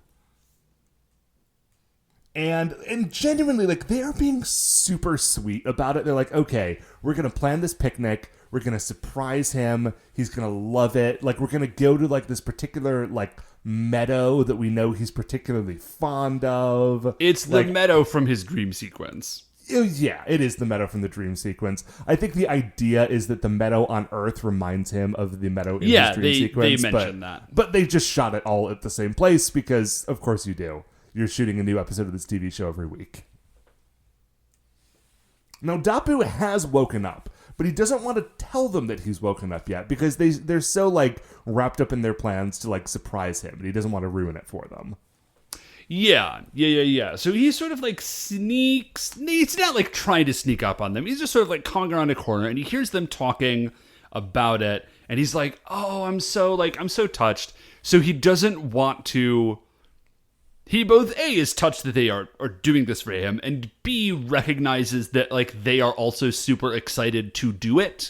And genuinely, like, they are being super sweet about it. They're like, okay, we're going to plan this picnic. We're going to surprise him. He's going to love it. Like, we're going to go to, like, this particular, like, meadow that we know he's particularly fond of. It's the meadow from his dream sequence. Yeah, it is the meadow from the dream sequence. I think the idea is that the meadow on Earth reminds him of the meadow in his dream sequence. Yeah, they mentioned that. But they just shot it all at the same place because, of course you do. You're shooting a new episode of this TV show every week. Now, Dappu has woken up, but he doesn't want to tell them that he's woken up yet because they're so, like, wrapped up in their plans to, like, surprise him, and he doesn't want to ruin it for them. Yeah. So he sort of, like, sneaks... He's not, like, trying to sneak up on them. He's just sort of, like, coming around a corner, and he hears them talking about it, and he's like, oh, I'm so touched. So he doesn't want to... He both A, is touched that they are doing this for him, and B, recognizes that like they are also super excited to do it.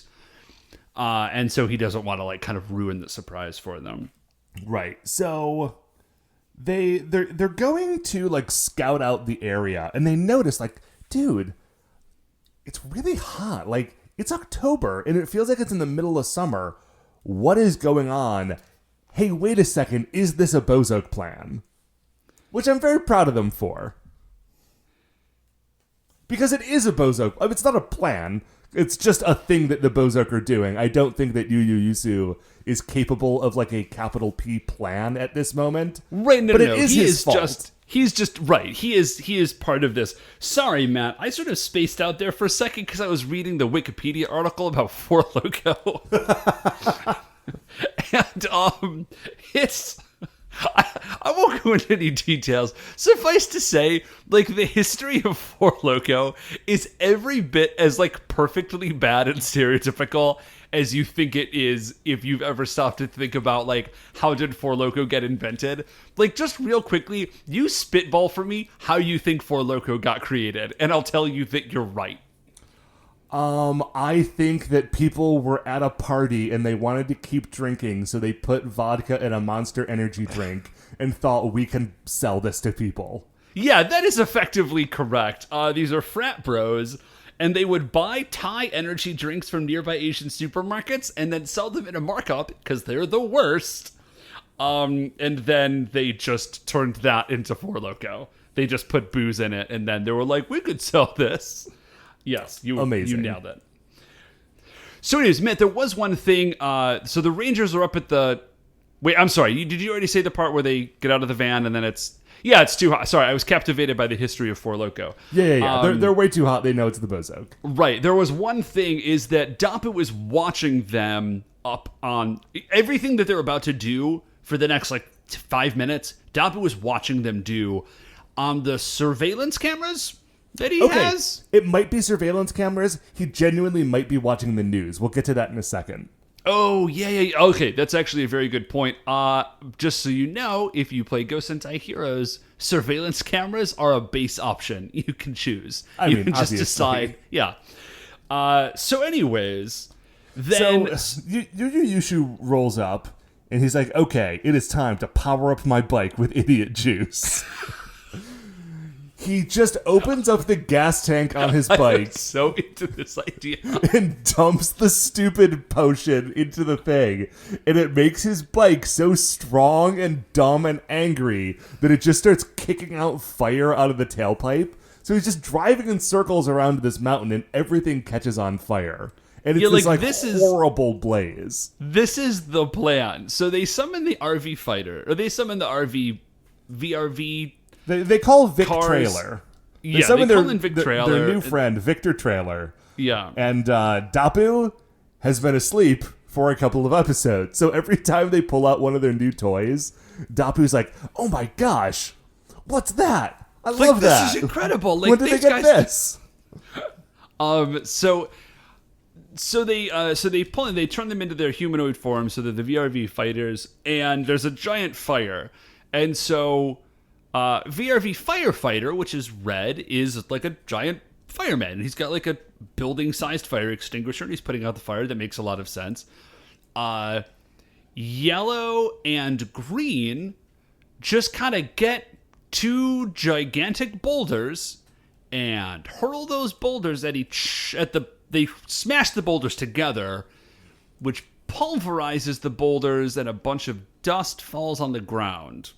And so he doesn't want to like kind of ruin the surprise for them. Right. So they're going to like scout out the area, and they notice like, dude, it's really hot. Like, it's October and it feels like it's in the middle of summer. What is going on? Hey, wait a second, is this a Bozok plan? Which I'm very proud of them for. Because it is a Bozok. I mean, it's not a plan. It's just a thing that the Bozok are doing. I don't think that Yusu is capable of like a capital P plan at this moment. Right, no. It is his fault. He's just right. He is part of this. Sorry, Matt. I sort of spaced out there for a second because I was reading the Wikipedia article about Four Loko. And it's... I won't go into any details. Suffice to say, like, the history of Four Loko is every bit as, like, perfectly bad and stereotypical as you think it is if you've ever stopped to think about, like, how did Four Loko get invented. Like, just real quickly, you spitball for me how you think Four Loko got created, and I'll tell you that you're right. I think that people were at a party and they wanted to keep drinking, so they put vodka in a Monster Energy drink and thought, we can sell this to people. Yeah, that is effectively correct. These are frat bros, and they would buy Thai energy drinks from nearby Asian supermarkets and then sell them in a markup because they're the worst. And then they just turned that into Four Loko. They just put booze in it, and then they were like, we could sell this. Yes, you nailed it. So anyways, Matt, there was one thing. So the Rangers are up at the... Wait, I'm sorry. Did you already say the part where they get out of the van and then it's... Yeah, it's too hot. Sorry, I was captivated by the history of Four Loko. Yeah. They're way too hot. They know it's the Bozoke. Right. There was one thing is that Dappu was watching them up on... Everything that they're about to do for the next, 5 minutes, Dappu was watching them do on the surveillance cameras that he has. It might be surveillance cameras. He genuinely might be watching the news. We'll get to that in a second. Oh, yeah. Okay, that's actually a very good point. Just so you know, if you play Go Sentai Heroes, surveillance cameras are a base option you can choose. You can just decide. Yeah. So anyways, then... So, Yu Yushu rolls up, and he's like, okay, it is time to power up my bike with idiot juice. He just opens up the gas tank on his bike. I'm so into this idea. And dumps the stupid potion into the thing. And it makes his bike so strong and dumb and angry that it just starts kicking out fire out of the tailpipe. So he's just driving in circles around this mountain and everything catches on fire. And it's this horrible blaze. This is the plan. So they summon the RV fighter. Or they summon the VRV... They call Vic cars. Trailer. They call in Vic Trailer. Their new friend, Victor Trailer. Yeah. And Dappu has been asleep for a couple of episodes. So every time they pull out one of their new toys, Dappu's like, oh my gosh, what's that? I love that. This is incredible. When did they get this? So they turn them into their humanoid form, so they're the VRV fighters, and there's a giant fire. And so... VRV Firefighter, which is red, is like a giant fireman. He's got like a building-sized fire extinguisher, and he's putting out the fire. That makes a lot of sense. Yellow and green just kind of get two gigantic boulders and hurl those boulders they smash the boulders together, which pulverizes the boulders, and a bunch of dust falls on the ground.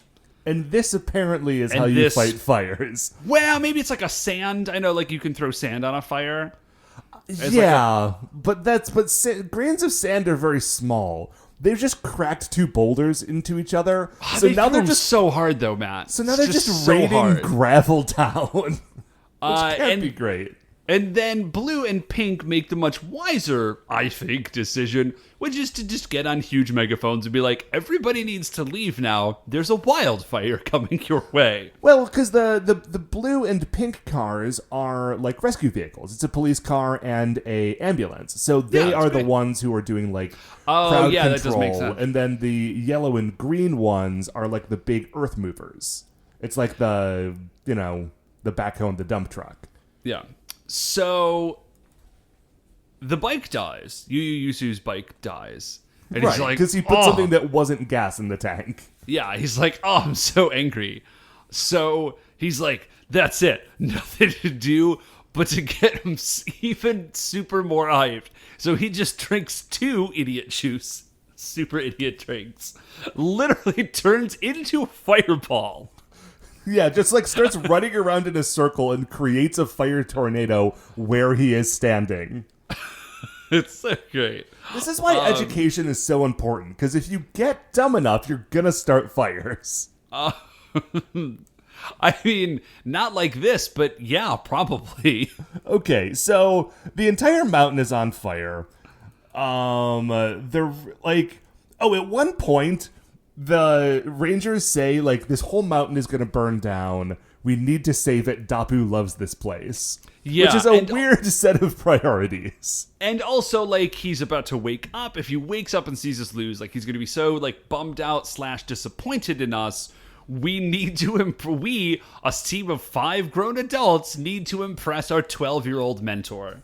And this apparently is how you fight fires. Well, maybe it's like a sand. I know, like, you can throw sand on a fire. But grains of sand are very small. They've just cracked two boulders into each other. So now they're just so hard, though, Matt. So now they're just raining gravel down, which can't be great. And then blue and pink make the much wiser, I think, decision, which is to just get on huge megaphones and be like, everybody needs to leave now. There's a wildfire coming your way. Well, because the blue and pink cars are like rescue vehicles. It's a police car and a ambulance. So they are the ones who are doing like crowd control. That does make sense. And then the yellow and green ones are like the big earth movers. It's like the backhoe and the dump truck. Yeah. So, the bike dies. Yu Yusu's bike dies. And he's like, because he put something that wasn't gas in the tank. Yeah, he's like, oh, I'm so angry. So, he's like, that's it. Nothing to do but to get him even super more hyped. So, he just drinks 2 idiot juice, super idiot drinks. Literally turns into a fireball. Yeah, just like starts running around in a circle and creates a fire tornado where he is standing. It's so great. This is why education is so important, because if you get dumb enough, you're gonna start fires. I mean, not like this, but yeah, probably. Okay, so the entire mountain is on fire. They're like, at one point, the Rangers say, like, this whole mountain is going to burn down. we need to save it. Dappu loves this place. Yeah, which is a weird set of priorities. And also, like, he's about to wake up. If he wakes up and sees us lose, like, he's going to be so, like, bummed out / disappointed in us. We need to we, a team of 5 grown adults, need to impress our 12-year-old mentor.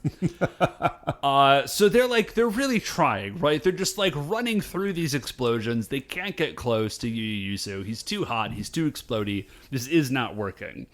So they're really trying, right? They're just like running through these explosions. They can't get close to Yusu. He's too hot. He's too explodey. This is not working.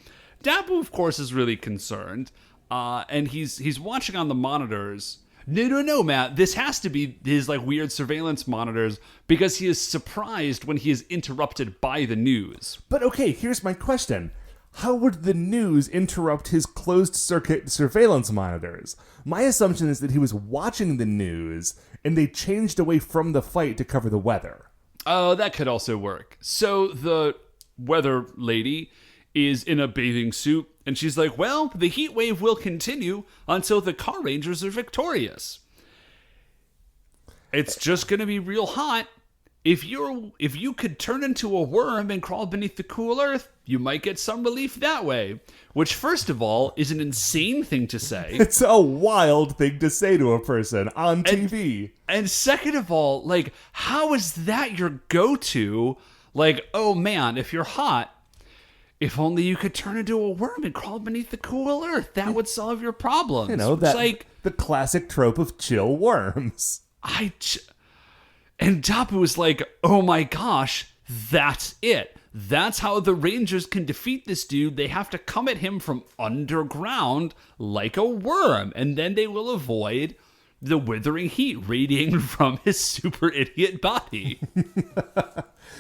Dappu, of course, is really concerned. And he's watching on the monitors. No, Matt. This has to be his like weird surveillance monitors because he is surprised when he is interrupted by the news. But okay, here's my question. How would the news interrupt his closed-circuit surveillance monitors? My assumption is that he was watching the news and they changed away from the fight to cover the weather. Oh, that could also work. So the weather lady is in a bathing suit, and she's like, well, the heat wave will continue until the Carrangers are victorious. It's just going to be real hot. If you could turn into a worm and crawl beneath the cool earth, you might get some relief that way. Which, first of all, is an insane thing to say. It's a wild thing to say to a person on TV. And second of all, like, how is that your go-to? Like, oh man, if you're hot, if only you could turn into a worm and crawl beneath the cool earth. That would solve your problems. You know, that's like the classic trope of chill worms. And Dappu was like, oh my gosh, that's it. That's how the Rangers can defeat this dude. They have to come at him from underground like a worm. And then they will avoid the withering heat radiating from his super idiot body.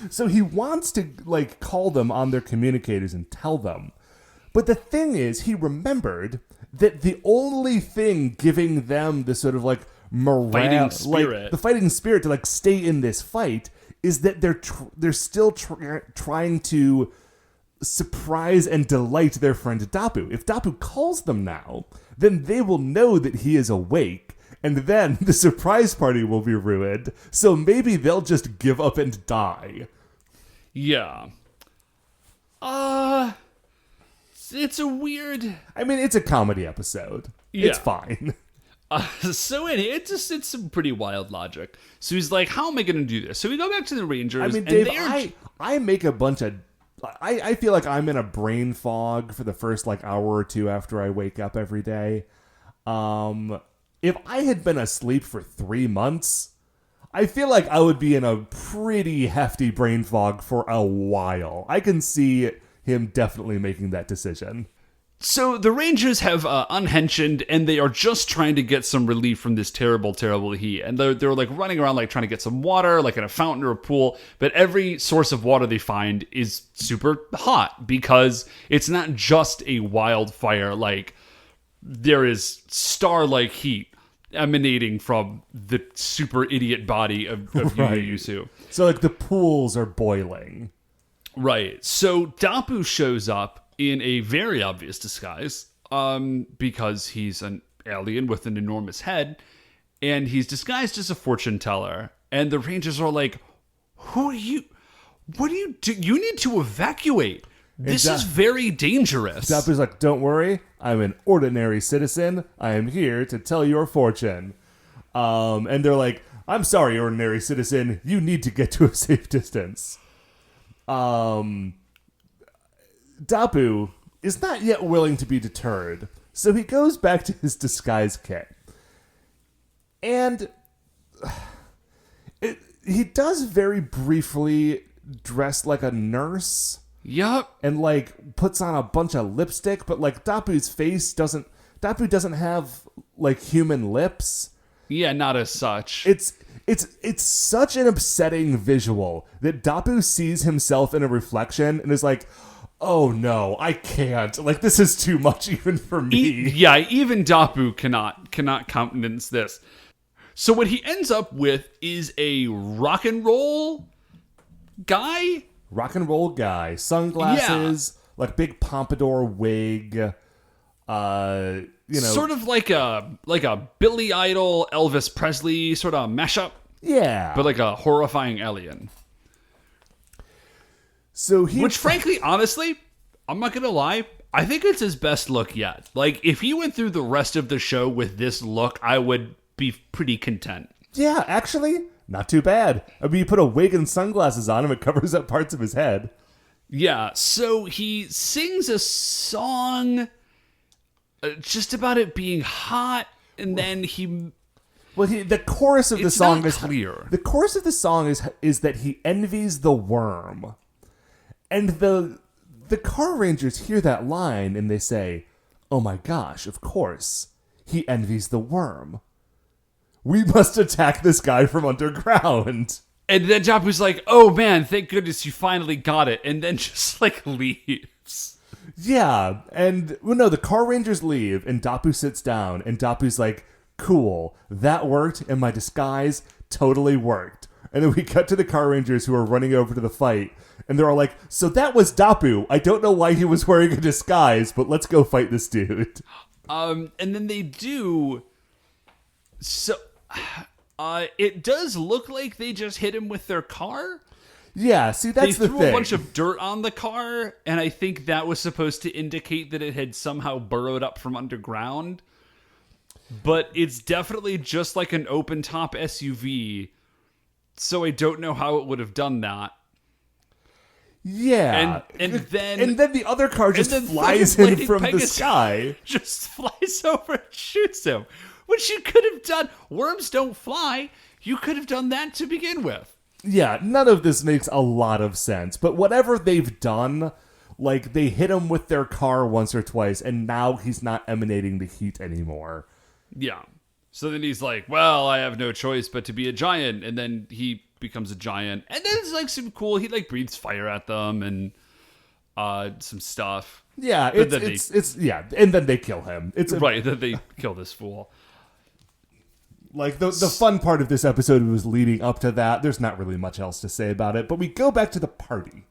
So he wants to, like, call them on their communicators and tell them. But the thing is, he remembered that the only thing giving them the sort of, like, morale, fighting spirit. Like, the fighting spirit to, like, stay in this fight is that they're still trying to surprise and delight their friend Dappu. If Dappu calls them now, then they will know that he is awake. And then the surprise party will be ruined, so maybe they'll just give up and die. Yeah. It's a weird... I mean, it's a comedy episode. Yeah. It's fine. So anyway, it's some pretty wild logic. So he's like, how am I going to do this? So we go back to the Rangers. I mean, Dave, I make a bunch of... I feel like I'm in a brain fog for the first, like, hour or two after I wake up every day. If I had been asleep for 3 months, I feel like I would be in a pretty hefty brain fog for a while. I can see him definitely making that decision. So the Rangers have unhensioned, and they are just trying to get some relief from this terrible, terrible heat. And they're like running around, like trying to get some water, like in a fountain or a pool. But every source of water they find is super hot because it's not just a wildfire. Like, there is star-like heat emanating from the super idiot body of Right. Yusu. So, like, the pools are boiling. Right. So Dappu shows up in a very obvious disguise, because he's an alien with an enormous head, and he's disguised as a fortune teller. And the Rangers are like, who are you? What do you do? You need to evacuate. This is very dangerous. Dappu's like, don't worry, I'm an ordinary citizen. I am here to tell your fortune. And they're like, I'm sorry, ordinary citizen. You need to get to a safe distance. Dappu is not yet willing to be deterred, so he goes back to his disguise kit. And he does very briefly dress like a nurse. Yup. And, like, puts on a bunch of lipstick, but, like, Dappu doesn't have, like, human lips. Yeah, not as such. It's such an upsetting visual that Dappu sees himself in a reflection and is like, oh no, I can't. Like, this is too much even for me. Even Dappu cannot countenance this. So what he ends up with is a rock and roll guy. Rock and roll guy, sunglasses, like big pompadour wig, sort of like a Billy Idol, Elvis Presley sort of mashup. Yeah, but like a horrifying alien. So which, frankly, honestly, I'm not gonna lie, I think it's his best look yet. Like, if he went through the rest of the show with this look, I would be pretty content. Yeah, actually, not too bad. I mean, you put a wig and sunglasses on him, it covers up parts of his head. Yeah, so he sings a song just about it being hot, and then he... Well, the chorus of the song is clear. The chorus of the song is that he envies the worm, and the Carrangers hear that line and they say, "Oh my gosh, of course, he envies the worm. We must attack this guy from underground." And then Dappu's like, "Oh man, thank goodness you finally got it," and then just like leaves. Yeah, and well, no, the Carrangers leave, and Dappu sits down, and Dappu's like, "Cool, that worked, and my disguise totally worked." And then we cut to the Carrangers who are running over to the fight, and they're all like, "So that was Dappu. I don't know why he was wearing a disguise, but let's go fight this dude." And then they do. So, it does look like they just hit him with their car. Yeah, see, that's the thing. They threw a bunch of dirt on the car, and I think that was supposed to indicate that it had somehow burrowed up from underground. But it's definitely just like an open-top SUV, so I don't know how it would have done that. Yeah. And then the other car just flies in from the sky. Just flies over and shoots him. Which you could have done. Worms don't fly. You could have done that to begin with. Yeah, none of this makes a lot of sense. But whatever they've done, like, they hit him with their car once or twice, and now he's not emanating the heat anymore. Yeah. So then he's like, well, I have no choice but to be a giant. And then he becomes a giant. And then it's like super cool. He like breathes fire at them and some stuff. Yeah, it's yeah. And then they kill him. Right, then they kill this fool. Like the fun part of this episode was leading up to that. There's not really much else to say about it. But we go back to the party.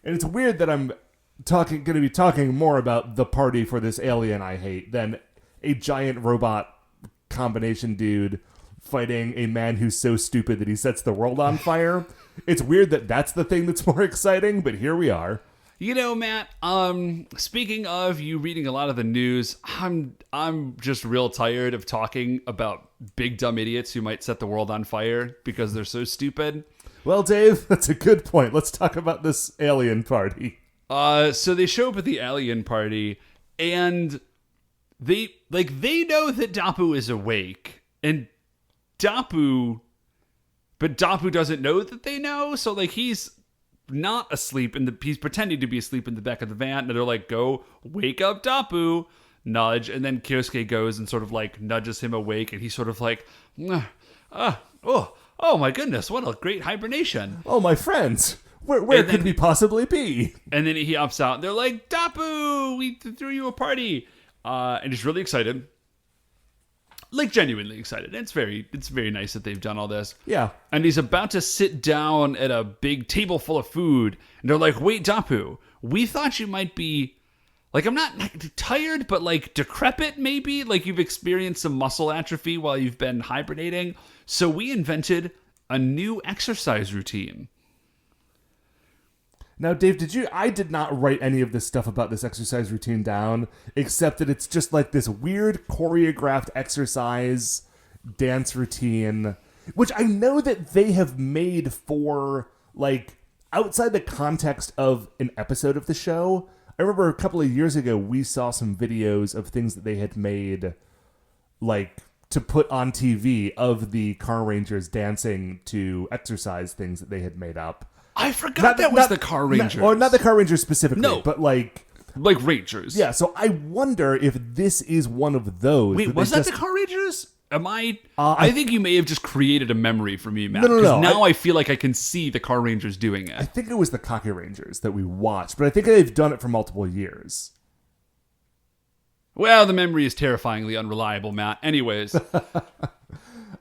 And it's weird that I'm going to be talking more about the party for this alien I hate than a giant robot combination dude fighting a man who's so stupid that he sets the world on fire. It's weird that that's the thing that's more exciting, but here we are. You know, Matt, speaking of you reading a lot of the news, I'm just real tired of talking about big dumb idiots who might set the world on fire because they're so stupid. Well, Dave, that's a good point. Let's talk about this alien party. So they show up at the alien party and they know that Dappu is awake, and Dappu doesn't know that they know. So like he's not asleep he's pretending to be asleep in the back of the van, and they're like, "Go wake up, Dappu," nudge, and then Kyosuke goes and sort of like nudges him awake, and he's sort of like, oh my goodness, what a great hibernation! Oh my friends. Where could we possibly be? And then he opts out, and they're like, "Dappu, we threw you a party." And he's really excited, like genuinely excited. It's very nice that they've done all this. Yeah. And he's about to sit down at a big table full of food, and they're like, "Wait, Dappu, we thought you might be, like, I'm not tired, but like decrepit maybe, like you've experienced some muscle atrophy while you've been hibernating. So we invented a new exercise routine." Now, Dave, I did not write any of this stuff about this exercise routine down, except that it's just like this weird choreographed exercise dance routine, which I know that they have made for, like, outside the context of an episode of the show. I remember a couple of years ago, we saw some videos of things that they had made, like, to put on TV of the Carrangers dancing to exercise things that they had made up. I forgot that was the Carrangers. Not the Carrangers specifically, no, but like Rangers. Yeah, so I wonder if this is one of those. Wait, was that the Carrangers? I think you may have just created a memory for me, Matt. No. Now I feel like I can see the Carrangers doing it. I think it was the Rangers that we watched, but I think they've done it for multiple years. Well, the memory is terrifyingly unreliable, Matt. Anyways.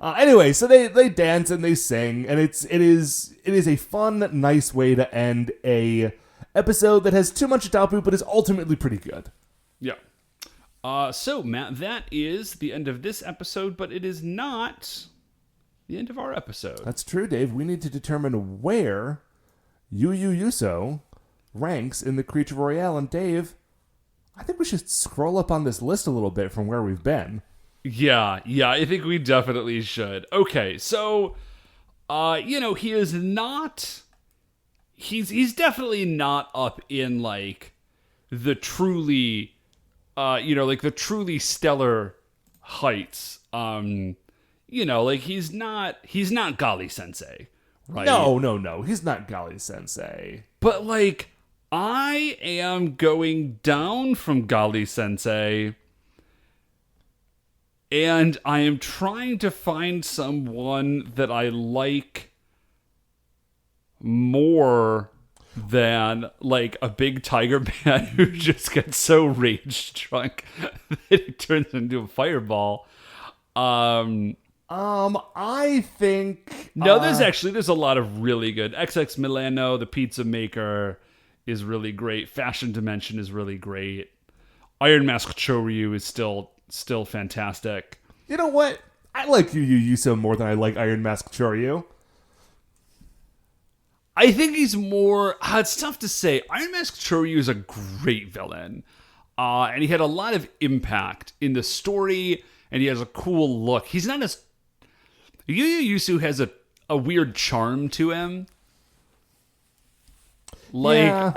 Anyway, so they dance and they sing, and it is a fun, nice way to end a episode that has too much Dappu, but is ultimately pretty good. Yeah. So, Matt, that is the end of this episode, but it is not the end of our episode. That's true, Dave. We need to determine where Yu Yu Yuso ranks in the Creature Royale. And Dave, I think we should scroll up on this list a little bit from where we've been. Yeah, I think we definitely should. Okay, so, he is not... He's definitely not up in, like, the truly, the truly stellar heights. He's not Gali Sensei, right? No. He's not Gali Sensei. But, like, I am going down from Gali Sensei, and I am trying to find someone that I like more than, like, a big tiger man who just gets so rage drunk that he turns into a fireball. I think... No, there's a lot of really good. XX Milano, the pizza maker, is really great. Fashion Dimension is really great. Iron Mask Choryu is still fantastic. You know what? I like Yu Yu Yuso more than I like Iron Mask Choryu. I think he's more... it's tough to say. Iron Mask Choryu is a great villain. And he had a lot of impact in the story, and he has a cool look. He's not as... Yu Yu Yusu has a weird charm to him. Like, yeah.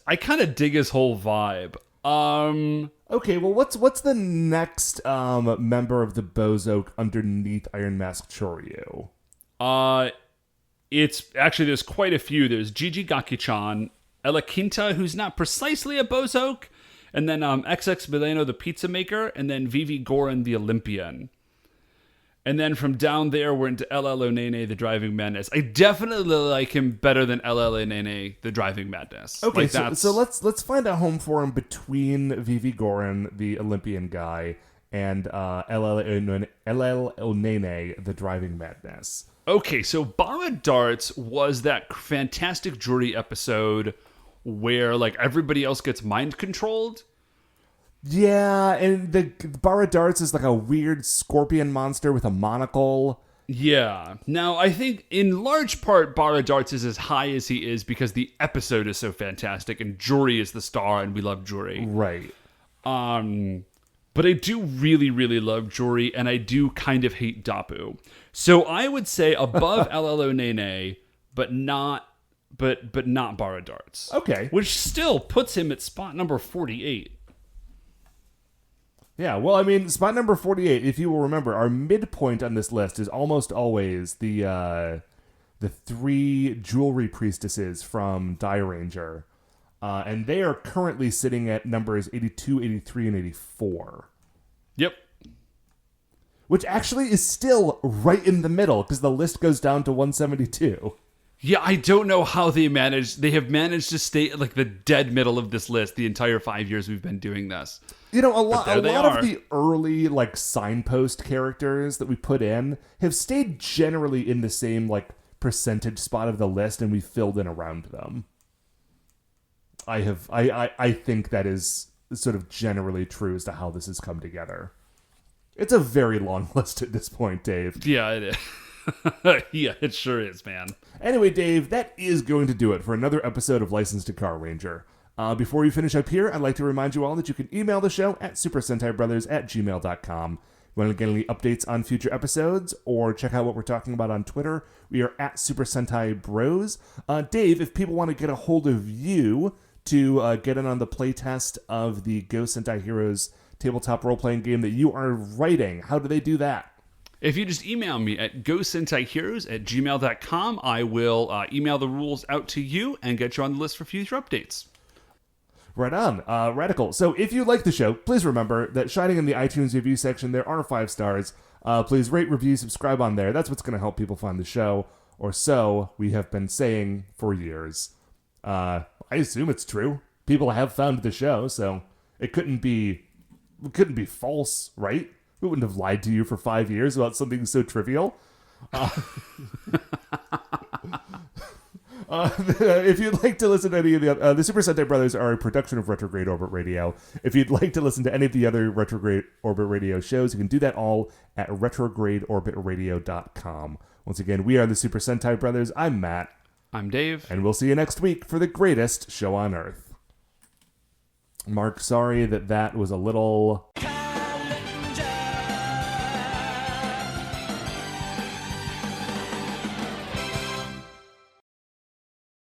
I kind of dig his whole vibe. Okay, well, what's the next member of the Bozoke underneath Iron Mask Choryu? It's actually, there's quite a few. There's Gigi Gaki-chan, Ella Quinta, who's not precisely a Bozoke, and then XX Milano, the pizza maker, and then Vivi Goran, the Olympian. And then from down there, we're into LL Onene, the Driving Madness. I definitely like him better than LL Onene, the Driving Madness. Okay, like so let's find a home for him between Vivi Goran, the Olympian guy, and LL Onene, the Driving Madness. Okay, so Bara Darts was that fantastic jury episode where, like, everybody else gets mind controlled. Yeah, and the Bara Darts is like a weird scorpion monster with a monocle. Yeah. Now, I think in large part, Bara Darts is as high as he is because the episode is so fantastic, and Jury is the star, and we love Jury. Right. But I do really, really love Jury, and I do kind of hate Dappu. So I would say above LL Nene, but not Bara Darts. Okay. Which still puts him at spot number 48. Yeah, well, I mean, spot number 48, if you will remember, our midpoint on this list is almost always the three jewelry priestesses from Carranger. And they are currently sitting at numbers 82, 83, and 84. Yep. Which actually is still right in the middle, because the list goes down to 172. Yeah, I don't know how they have managed to stay at, like, the dead middle of this list the entire 5 years we've been doing this. You know, a lot of the early, like, signpost characters that we put in have stayed generally in the same, like, percentage spot of the list, and we filled in around them. I think that is sort of generally true as to how this has come together. It's a very long list at this point, Dave. Yeah, it is. Yeah, it sure is, man. Anyway, Dave, that is going to do it for another episode of Licensed to Carranger. Before we finish up here, I'd like to remind you all that you can email the show at supersentaibrothers@gmail.com. If you want to get any updates on future episodes or check out what we're talking about on Twitter, we are at Super Sentai Bros. Dave, if people want to get a hold of you to get in on the playtest of the Go Sentai Heroes tabletop role-playing game that you are writing, how do they do that? If you just email me at gosentaiheroes@gmail.com, I will email the rules out to you and get you on the list for future updates. Right on. Radical. So if you like the show, please remember that shining in the iTunes review section, there are 5 stars. Please rate, review, subscribe on there. That's what's going to help people find the show, or so we have been saying for years. I assume it's true. People have found the show, so it couldn't be false, right? We wouldn't have lied to you for 5 years about something so trivial. If you'd like to listen to any of the Super Sentai Brothers are a production of Retrograde Orbit Radio. If you'd like to listen to any of the other Retrograde Orbit Radio shows, you can do that all at retrogradeorbitradio.com. Once again, we are the Super Sentai Brothers. I'm Matt. I'm Dave. And we'll see you next week for the greatest show on Earth. Mark, sorry that was a little